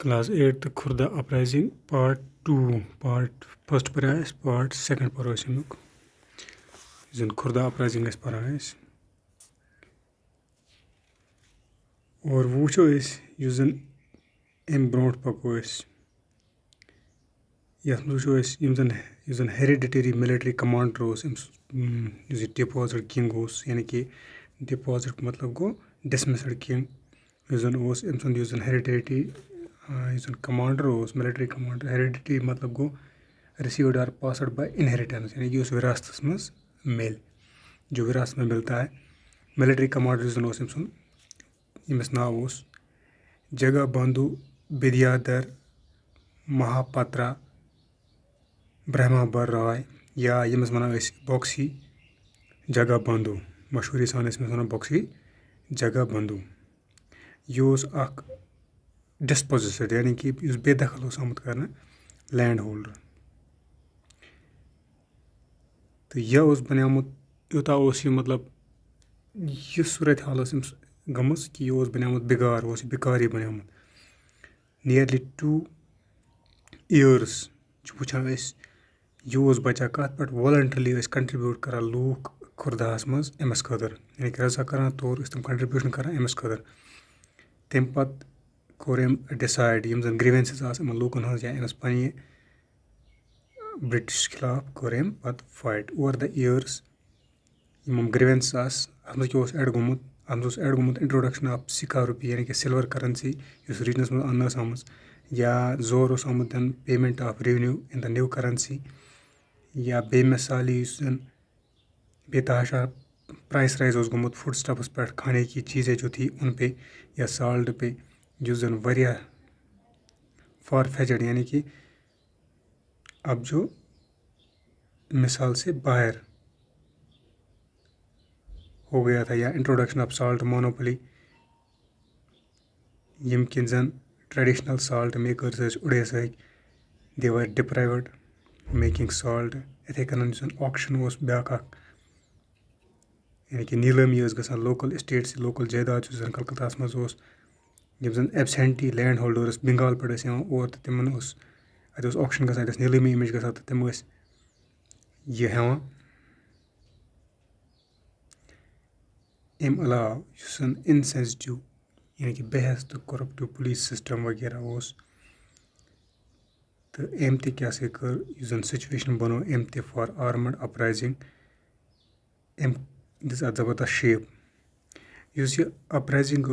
Class 8 Khurda uprising part 2 part first पर part second पर अमुक जन खुर्दा अपराइजिंग पढ़ान और वो यस जन अम ब्रोट पको ये जन hereditary military commander deposed king यानी कि डिपॉजिट मतलब गो डिसमिस्ड किंग जन hereditary commander military commander hereditary मतलब गो received or passed by inheritance यानी कि उस विरासत में मिल जो विरासत में मिलता है। मिलिट्री कमांडर जन यमिस नाव जगबंधु विद्याधर महापात्रा ब्रह्माबर राय या यमिस वनान बॉक्सी जगबंधु मशहूरी सान वनान बॉक्सी जगबंधु। यह डिस्पोजिटेड यानी कि बेदखल आमुत कर लैंड होल्डर तो यह बनियामुत यूता मतलब यह सूरत हाल गम कि यह बनियामुत बिगार बिकारी बनियामुत नियरली 2 years वुचान यह बचा कत पे वॉलंटरली कंट्रीब्यूट कर लूख खुर्दास मज अमस खतर यानी कि रजा करान तौर तम कंट्रीब्यूशन करान अमस खतर तम पत कोर डिसाइड यम जन ग्रीवेंसेस आम लूकन हज या अमस पन्ने ब्रिटिश खिलाफ कोर पत फाइट ओवर द ईयर्स यम ग्रीवेंसेस अत एड गोमुत इंट्रोडक्शन ऑफ सिक्का रुपी यानी कि सिल्वर करेंसी उस रीजनस मज अन्न आम या जोर आमुत payment of revenue in the new currency या बेमिसाली बेतहाशा प्राइस राइज गोमुत फूड स्टफ्स पे खाने की चीज़ें जो थी उन पे या साल्ट पे जो जन वरिया फार फेचड यानी कि अब जो मिसाल से बाहर हो गया था या इंट्रोडक्शन ऑफ साल्ट मोनोपोली यम किन जन ट्रेडिशनल साल्ट मेकर्स उड़े दे वर डिप्राइव्ड मेकिंग साल्ट इथे कन ऑक्शन ब्या यानी कि नीलमी ग लोकल स्टेट से लोकल जायदाद जन कलकत्ता मज यम जन एबसेंटी लैंड होल्डर्स बंगाल पे और तिमन अत ऑक्शन ग नीलमी अमिच ग तम यह हेवान अम अलाव इनसेंसिटिव यानी कि बेहस तो करप्टिव पुलिस सिस्टम वगैरह तो अम क्या कर जन सिचुएशन बनो अम फॉर आर्मड अपराइजिंग अम दिस अ जबरदस्त शेप यह अपराइजिंग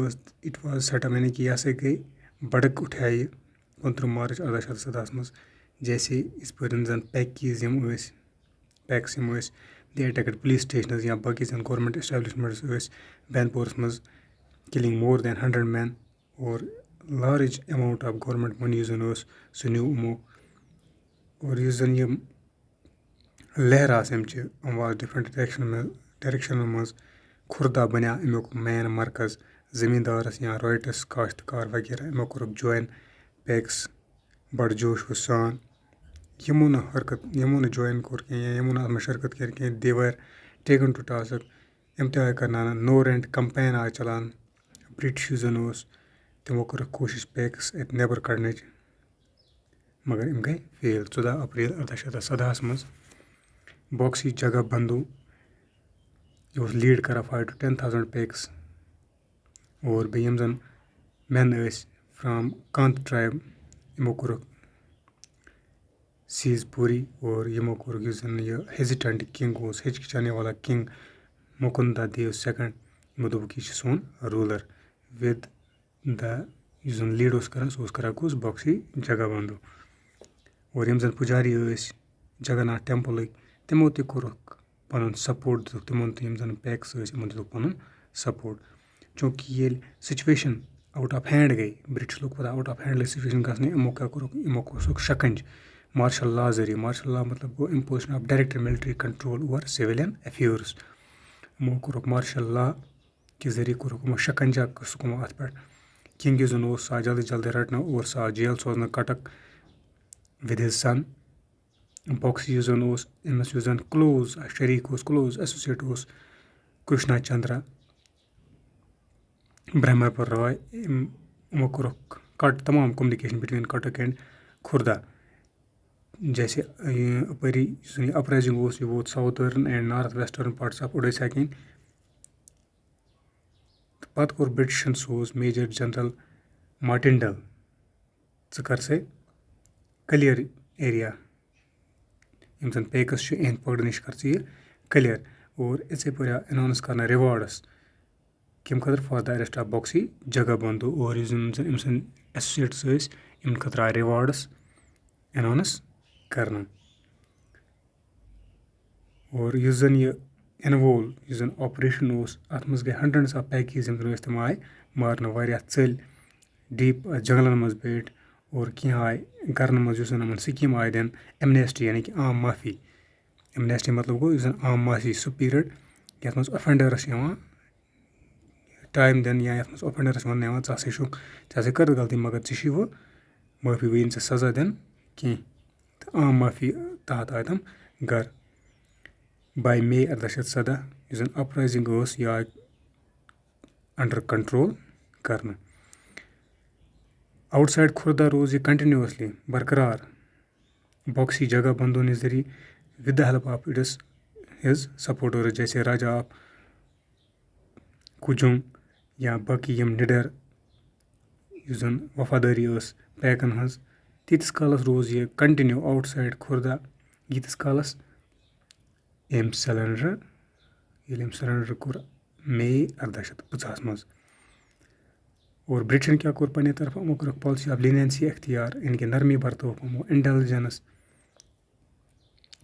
इट वाज सेटअप यानी कि यह गई बड़क उठाए 15 मार्च 1817 मज जैसे इस पर जन पैकीज पैक्स दे अटैक्ड पुलिस स्टेशन या बाकी जन गवर्नमेंट एस्टेब्लिशमेंट्स बैनपोरस मज किलिंग मोर दैन 100 मैन और large amount of government money जन सह न्यू यमो और जन यह लहर अमचि वाज डिफरेंट डायरेक्शन मज खुर्दा बनिया अमुक मेन मरकज जमींदारस या रॉयटस काश्तकार वगैरह यमो कोरक ज्वाइन पैक्स बड़ जोश सान यमो न ज्वाइन कोर या यमो न शिरकत कर दे वर टेकन टू टास्क अम आय करना नो रेंट कंपेन आय चलान ब्रिटिश जन तमो कर कोशिश पैक्स अत नेबर कड़न मगर अम गई फेल 14 अप्रैल 1817 मज बॉक्सी जगबंधु यह लीड कर 5 to 10,000 पैक्स और बेम जन मेन फ्राम कांत ट्राइब यमो कोर सीज पूरी और यमो कोर जन यह हेजिटेंट किंग हिचकिचाने वाला किंग मुकुंदा देव सेकंड यमो दोप कि सोन रूलर विद द जन लीड कर सह कर बॉक्सी जगबंधु और यम जन पुजारी जगन्नाथ टेम्पल तमो तोर पन सपोर्ट तिमन यम जन पैक्स पन सपोर्ट चूँकि ये सिचुएशन आउट ऑफ हैंड गई ब्रिटिश लोग पता आउट ऑफ हैंड सिचुएशन गई यमो क्या यमो शकंज मार्शल लॉ जरिए मार्शल लॉ मतलब गो imposition of direct military control over civilian affairs यमो कोर मार्शल लॉ के जरिए कोर शकंजा सह अत पे किंग जन सा जल्दी जल्दी रटन और सा जेल सोजन Cuttack with his son boxy जन अमस जन क्लोज शरीक क्लोज एसोसिएट कृष्णा चंद्रा ब्रह्मपुर राय यमो कोर कट तमाम communication between Cuttack and Khurda जैसे अपरी अपराइजिंग यह वोत southern and north western parts of Odisha किन पत कोर ब्रिटिशन सोज मेजर जनरल मार्टिनडल च कर से क्लियर एरिया यम जन पैकस एहद पगड़ नश कर यह क्लियर और इसे पे अनाउंस करना रिवार्ड्स कम खतर for the arrest of boxy जगह बंधु और एसोसिएट्स इन खतर आए रिवार्ड्स अनाउंस करना और यह इनवोल ऑपरेशन अत मज गई हंड्रेड्स ऑफ पैकेज तम आए मारना वारिया चल डीप जंगलन मज बैठ और कह आए करने मज स्कीम आए दिन एमनेस्टी यानी कि आम माफ़ी एमनेस्टी मतलब गो आम माफ़ी सह पीरियड ये मज ऑफेंडरस टाइम दिन या ये ऑफेंडरस वन ऐसे कर गलती मगर ची वो माफ़ी वन सजा दिन कह आम माफ़ी तहत आए तम घर बाय मे 1817 यह अपराइजिंग यह आए अंडर कंट्रोल करना आउटसाइड खुर्दा रोज ये कंटिन्यूसली बरकरार बॉक्सी जगह बंधु ने जरिए with the help of its his supporters जैसे राजा ऑफ कुजुम या बाकी यम निडर वफादारी पैकन हज तीस कालस रोज यह कंटिन्यू आउटसाइड खुर्दा यीतिस कालस एम सरेंडर कोर मे 1850 मज और ब्रिटिशन क्या कोर पन्ने तरफ यमो कर पॉलिसी ऑफ लीनियंसी अख्तियार इनके नरमी बरतो यमो इंटेलिजेंस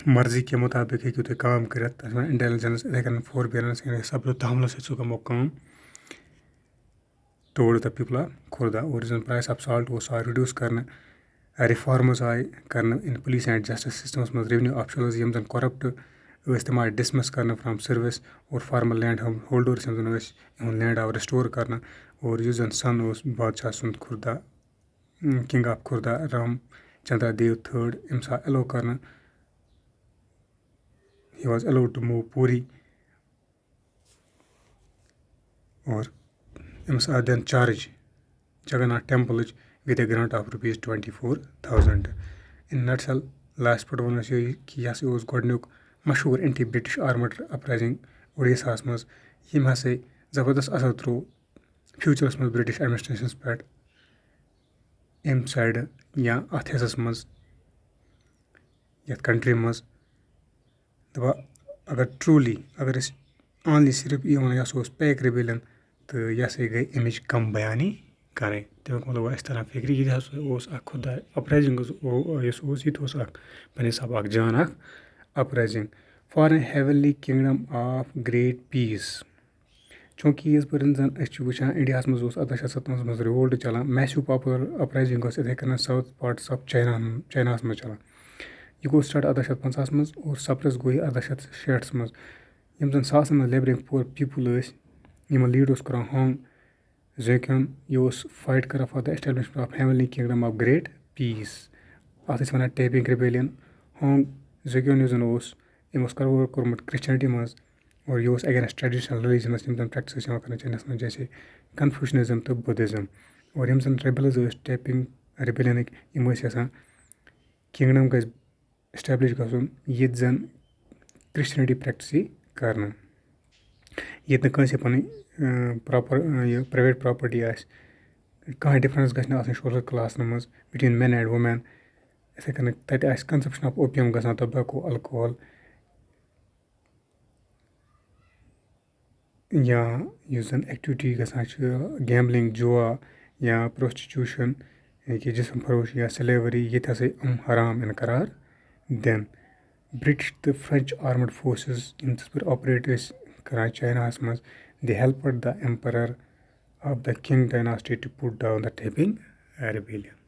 मर्जी के मुताबिक हेकू तुम काम कर इंटेलिजेंस इथे फोरबियरेंस सब्र तहमुल सो गमो काम toward the people of Khurda और प्राइस ऑफ साल्ट आए रिड्यूस करना रिफॉर्म्स आए करना in police and justice systems मज रेवन्यू ऑफिसर्स यम जन करप्ट तम आए डिसमिस करना फ्राम सर्विस और फार्मल लैंड होल्डर्स लैंड आव रिस्टोर करना और यह सन बादशाह सुंद Khurda king of Khurda Ram Chandra Dev third अम्स एलो करना he was allowed to move Puri और अम्स आ then charge Jagannath temple with a grant of rupees 24,000 in nutshell last पर वन कि यह ओस गोडनुक मशहूर anti British armed uprising Odisha मज यम हसा जबरदस्त असर त्रो फ्यूचरस मज ब्रिटिश एडमिनिस्ट्रेशन पे अम साइड या अथ हिस्सस मज यथ कंट्री मज दपा अगर ट्रूली अगर ऑनली सिर्फ ये वन यह पैक रिबेलियन तो यह गई अमिच कम बयानी करें तमिक मतलब इस तरह फिक्र यह खुद अपराइजिंग यह पे हिसाब जान uprising for a heavenly kingdom of great peace चूँकि इस पर वुचान इंडिया मज 1857 मज रिवोल्ट चलान मैसिव पॉपुलर अपराइजिंग इथे कन साउथ पार्ट्स ऑफ चाइना मज चलान यह गो स्टार्ट 1850 मज और सप्रेस गो 1860 मज यम जन सासन मज लेबरिंग पुअर पीपल यमन लीड कर होंग जोक्यन यह फाइट कर for the establishment of heavenly kingdom of great peace अत वन टेपिंग रिबेलियन होंग जोक्यन यम करवर कोर्मुट क्रिश्चियनिटी मज और यह अगेंस्ट ट्रेडिशनल रिलीजनस प्रैक्टिस कर चाइनास मज जैसे कन्फ्यूशनिज्म तो बुद्धिज्म और यम जन रेबल्स टेपिंग रिबेलियन यम यसान किंगडम गज एस्टेब्लिश गन ये जन क्रिश्चियनिटी प्रैक्टिस करना ये कंसे पन प्रॉपर प्राइवेट प्रॉपर्टी कहीं डिफरेंस गना सोशल क्लास मज बिटवीन मेन एंड वुमेन इथे कन तत कंजप्शन ऑफ ओपियम गसान टोबैको अल्कोहल या यस जन एक्टिविटी गसान गैम्बलिंग जुआ या प्रोस्टिट्यूशन कि जिसम फरोश या स्लेवरी ये हराम इन करार दिन ब्रिटिश तो फ्रेंच आर्मड फोर्सेस इन पर ऑपरेट करान चाइना मज they helped the emperor of the Qing dynasty to put down the Taiping rebellion